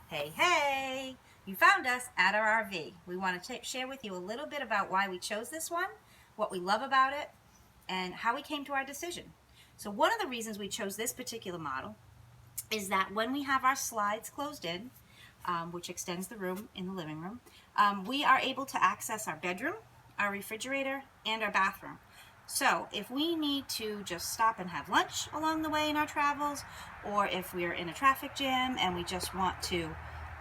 Hey, hey! You found us at our RV. We want to share with you a little bit about why we chose this one, what we love about it, and how we came to our decision. So one of the reasons we chose this particular model is that when we have our slides closed in, which extends the room in the living room, we are able to access our bedroom, our refrigerator, and our bathroom. So if we need to just stop and have lunch along the way in our travels, or if we're in a traffic jam and we just want to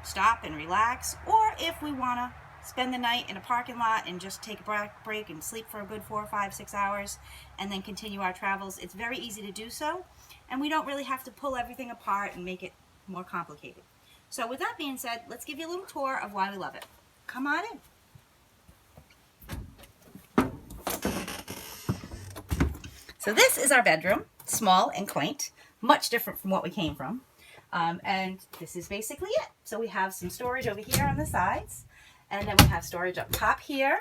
stop and relax, or if we want to spend the night in a parking lot and just take a break and sleep for a good 4, 5, 6 hours and then continue our travels, it's very easy to do so, and we don't really have to pull everything apart and make it more complicated. So with that being said, let's give you a little tour of why we love it. Come on in. So this is our bedroom, small and quaint, much different from what we came from. And this is basically it. So we have some storage over here on the sides, and then we have storage up top here.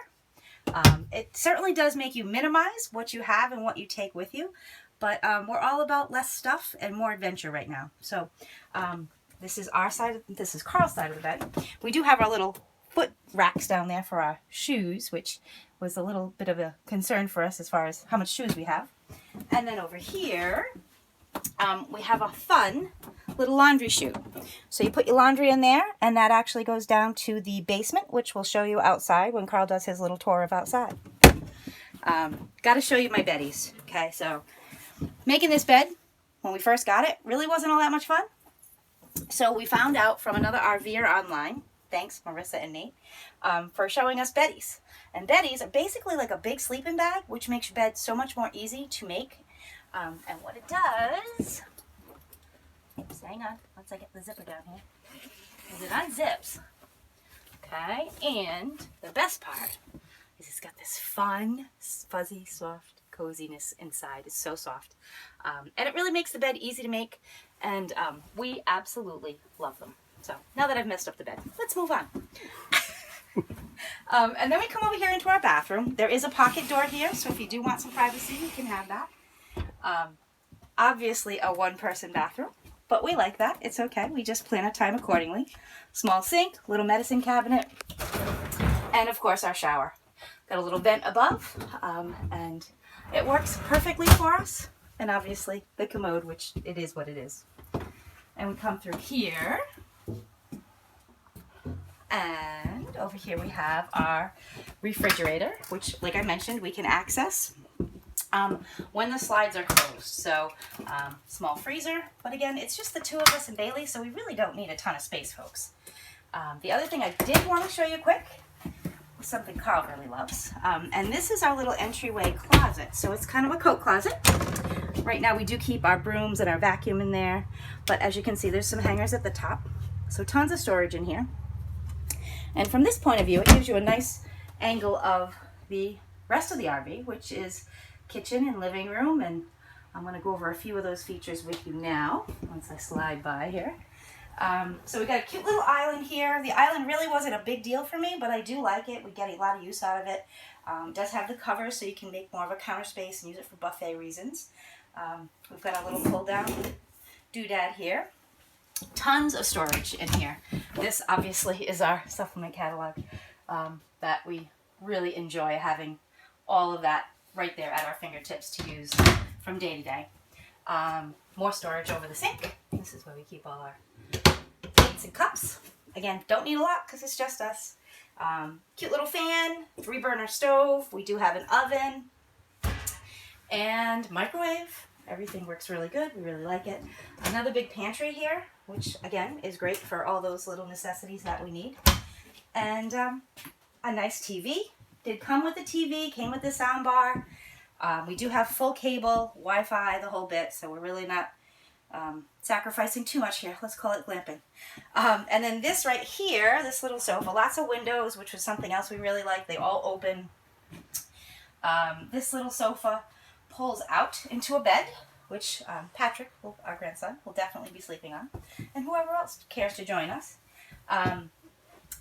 It certainly does make you minimize what you have and what you take with you, but we're all about less stuff and more adventure right now. So this is our side, this is Carl's side of the bed. We do have our little foot racks down there for our shoes, which was a little bit of a concern for us as far as how much shoes we have. And then over here, we have a fun little laundry chute. So you put your laundry in there, and that actually goes down to the basement, which we'll show you outside when Carl does his little tour of outside. Got to show you my beddies. Okay, so making this bed, when we first got it, really wasn't all that much fun. So we found out from another RVer online, thanks Marissa and Nate, for showing us beddies. And beddies are basically like a big sleeping bag, which makes your bed so much more easy to make. And what it does, oops, hang on, once I get the zipper down here, is it unzips. Okay, and the best part is it's got this fun, fuzzy, soft coziness inside. It's so soft. And it really makes the bed easy to make, and we absolutely love them. So now that I've messed up the bed, let's move on. And then we come over here into our bathroom. There is a pocket door here, so if you do want some privacy, you can have that. Obviously a one-person bathroom, but we like that. It's okay. We just plan our time accordingly. Small sink, little medicine cabinet, and of course our shower. Got a little vent above, and it works perfectly for us. And obviously the commode, which it is what it is. And we come through here, and over here we have our refrigerator, which, like I mentioned, we can access when the slides are closed. So small freezer, but again, it's just the two of us and Bailey, so we really don't need a ton of space, folks. The other thing I did want to show you quick is something Carl really loves, and this is our little entryway closet. So it's kind of a coat closet. Right now we do keep our brooms and our vacuum in there, but as you can see, there's some hangers at the top, so tons of storage in here. And from this point of view, it gives you a nice angle of the rest of the RV, which is kitchen and living room, and I'm going to go over a few of those features with you now once I slide by here. So we got a cute little island here. The island really wasn't a big deal for me, but I do like it. We get a lot of use out of it. It does have the cover, so you can make more of a counter space and use it for buffet reasons. We've got a little pull down doodad here. Tons of storage in here. This obviously is our supplement catalog that we really enjoy having all of that right there at our fingertips to use from day to day. More storage over the sink. This is where we keep all our plates and cups. Again, don't need a lot because it's just us. Cute little fan, 3-burner stove. We do have an oven and microwave. Everything works really good. We really like it. Another big pantry here, which again is great for all those little necessities that we need. And a nice TV. Did come with the TV, came with the sound bar. We do have full cable, Wi-Fi, the whole bit, so we're really not sacrificing too much here. Let's call it glamping. And then this right here, this little sofa, lots of windows, which was something else we really like. They all open. This little sofa pulls out into a bed, which Patrick, our grandson, will definitely be sleeping on, and whoever else cares to join us.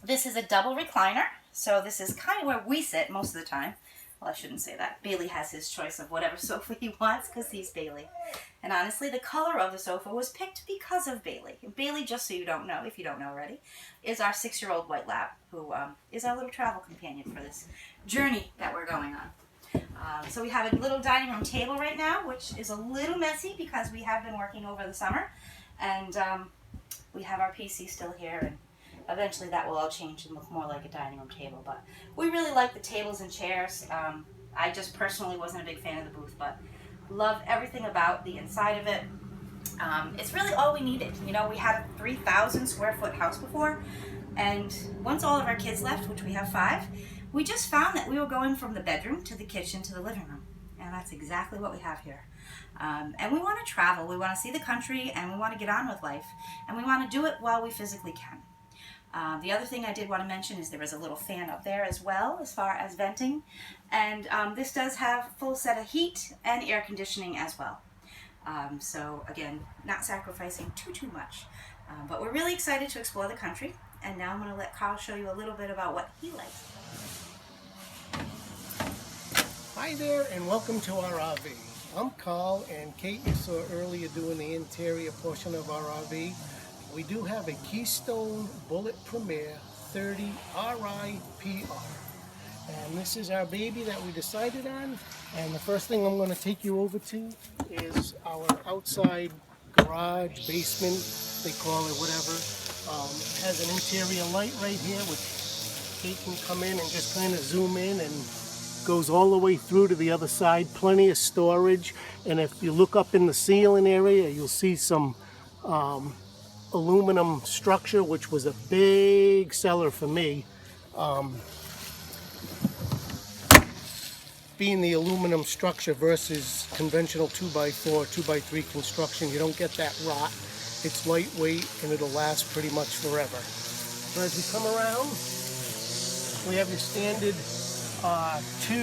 This is a double recliner, so this is kind of where we sit most of the time. well, I shouldn't say that. Bailey has his choice of whatever sofa he wants because he's Bailey. And honestly, the color of the sofa was picked because of Bailey. Bailey, just so you don't know, if you don't know already, is our 6-year-old white lab who is our little travel companion for this journey that we're going on. So we have a little dining room table right now, which is a little messy because we have been working over the summer. And we have our PC still here, and eventually that will all change and look more like a dining room table. But we really like the tables and chairs. I just personally wasn't a big fan of the booth, but love everything about the inside of it. It's really all we needed. You know, we had a 3,000 square foot house before, and once all of our kids left, which we have 5, we just found that we were going from the bedroom to the kitchen to the living room. And that's exactly what we have here. And we want to travel, we want to see the country, and we want to get on with life. And we want to do it while we physically can. The other thing I did want to mention is there is a little fan up there as well, as far as venting. And this does have a full set of heat and air conditioning as well. So again, not sacrificing too much. But we're really excited to explore the country. And now I'm going to let Carl show you a little bit about what he likes. Hi there, and welcome to our RV. I'm Carl, and Kate you saw earlier doing the interior portion of our RV. We do have a Keystone Bullet Premier 30 RIPR. And this is our baby that we decided on. And the first thing I'm going to take you over to is our outside garage, basement, they call it whatever. Has an interior light right here, which Kate can come in and just kind of zoom in, and goes all the way through to the other side. Plenty of storage. And if you look up in the ceiling area, you'll see some aluminum structure, which was a big seller for me. Being the aluminum structure versus conventional 2x4, 2x3 construction, you don't get that rot. It's lightweight and it'll last pretty much forever. So as we come around, we have your standard 2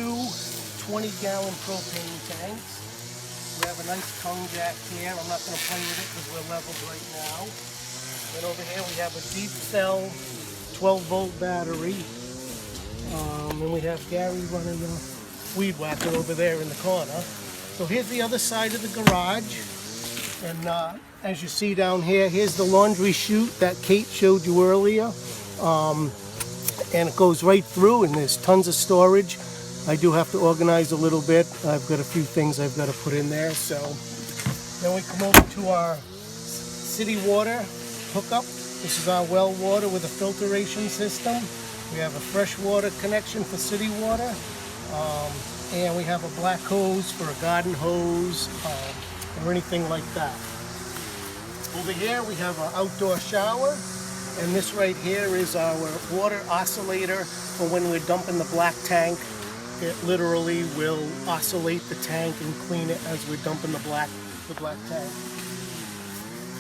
20-gallon propane tanks. We have a nice tongue jack here. I'm not going to play with it because we're leveled right now. Then over here we have a deep cell 12-volt battery. And we have Gary running the weed whacker over there in the corner. So here's the other side of the garage. And as you see down here, here's the laundry chute that Kate showed you earlier. And it goes right through, and there's tons of storage. I do have to organize a little bit. I've got a few things I've got to put in there. So then we come over to our city water hookup. This is our well water with a filtration system. We have a fresh water connection for city water. And we have a black hose for a garden hose or anything like that. Over here we have an outdoor shower. And this right here is our water oscillator for when we're dumping the black tank. It literally will oscillate the tank and clean it as we're dumping the black tank.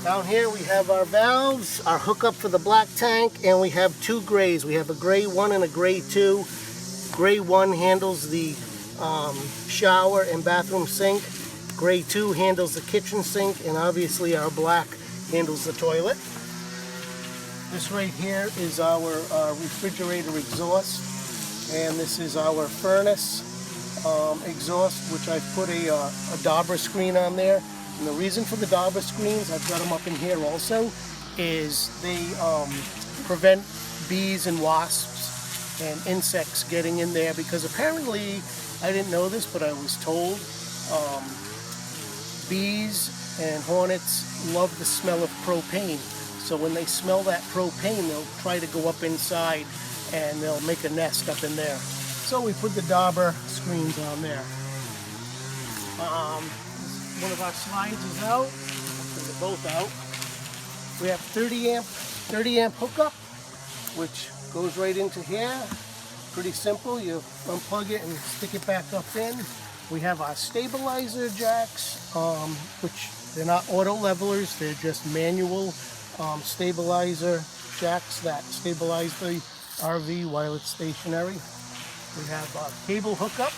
Down here we have our valves, our hookup for the black tank, and we have 2 grays. We have a gray 1 and a gray 2. Gray 1 handles the shower and bathroom sink. Gray 2 handles the kitchen sink, and obviously our black handles the toilet. This right here is our refrigerator exhaust, and this is our furnace exhaust, which I've put a dauber screen on there. And the reason for the dauber screens, I've got them up in here also, is they prevent bees and wasps and insects getting in there, because apparently, I didn't know this, but I was told, bees and hornets love the smell of propane. So when they smell that propane, they'll try to go up inside and they'll make a nest up in there. So we put the dauber screens on there. One of our slides is out. They're both out. We have 30 amp hookup, which goes right into here. Pretty simple. You unplug it and stick it back up in. We have our stabilizer jacks, which they're not auto levelers. They're just manual stabilizer jacks that stabilize the RV while it's stationary. We have a cable hookup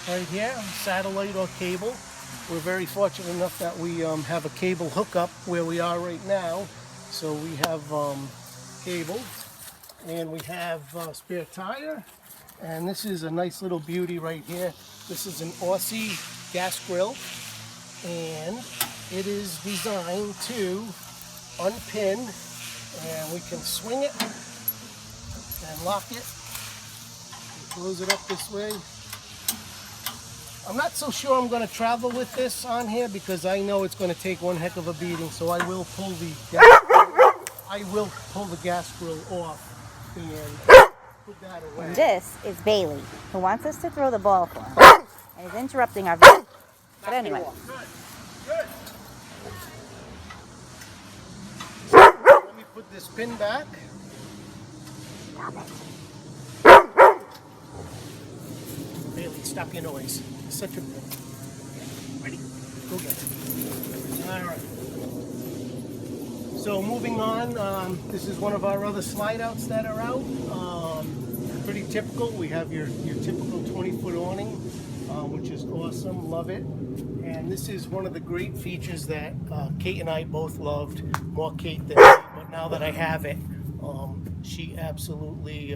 right here, satellite or cable. We're very fortunate enough that we have a cable hookup where we are right now. So we have cable, and we have spare tire, And this is a nice little beauty right here. This is an Aussie gas grill, and it is designed to unpin, and we can swing it and lock it. Close it up this way. I'm not so sure I'm going to travel with this on here because I know it's going to take one heck of a beating, so I will pull the gas grill off and put that away. This is Bailey, who wants us to throw the ball for him, and is interrupting our video. But anyway. Good. Let me put this pin back. Bailey, stop your noise. It's such a... Ready? Go get it. All right. So moving on, this is one of our other slide outs that are out. Pretty typical. We have your typical 20-foot awning, which is awesome. Love it. And this is one of the great features that Kate and I both loved. More Kate than me, but now that I have it, she absolutely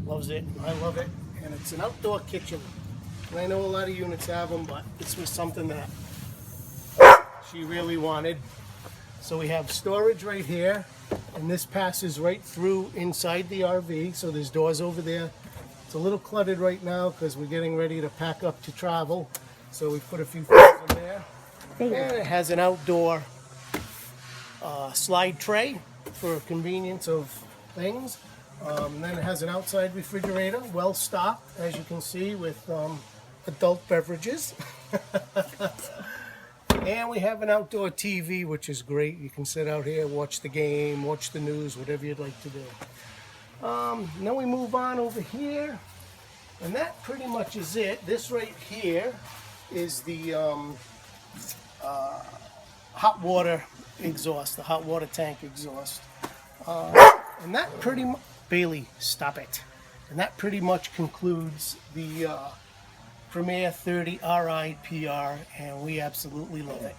loves it. I love it. And it's an outdoor kitchen. And I know a lot of units have them, but this was something that she really wanted. So we have storage right here, and this passes right through inside the RV. So there's doors over there. It's a little cluttered right now because we're getting ready to pack up to travel. So we put a few things in there. And it has an outdoor slide tray for convenience of things. And then it has an outside refrigerator, well stocked, as you can see, with adult beverages. And we have an outdoor TV, which is great. You can sit out here, watch the game, watch the news, whatever you'd like to do. Then we move on over here, and that pretty much is it. This right here is the hot water exhaust, the hot water tank exhaust. And that pretty much, Bailey, stop it. And that pretty much concludes the Premier 30 RI PR, and we absolutely love it.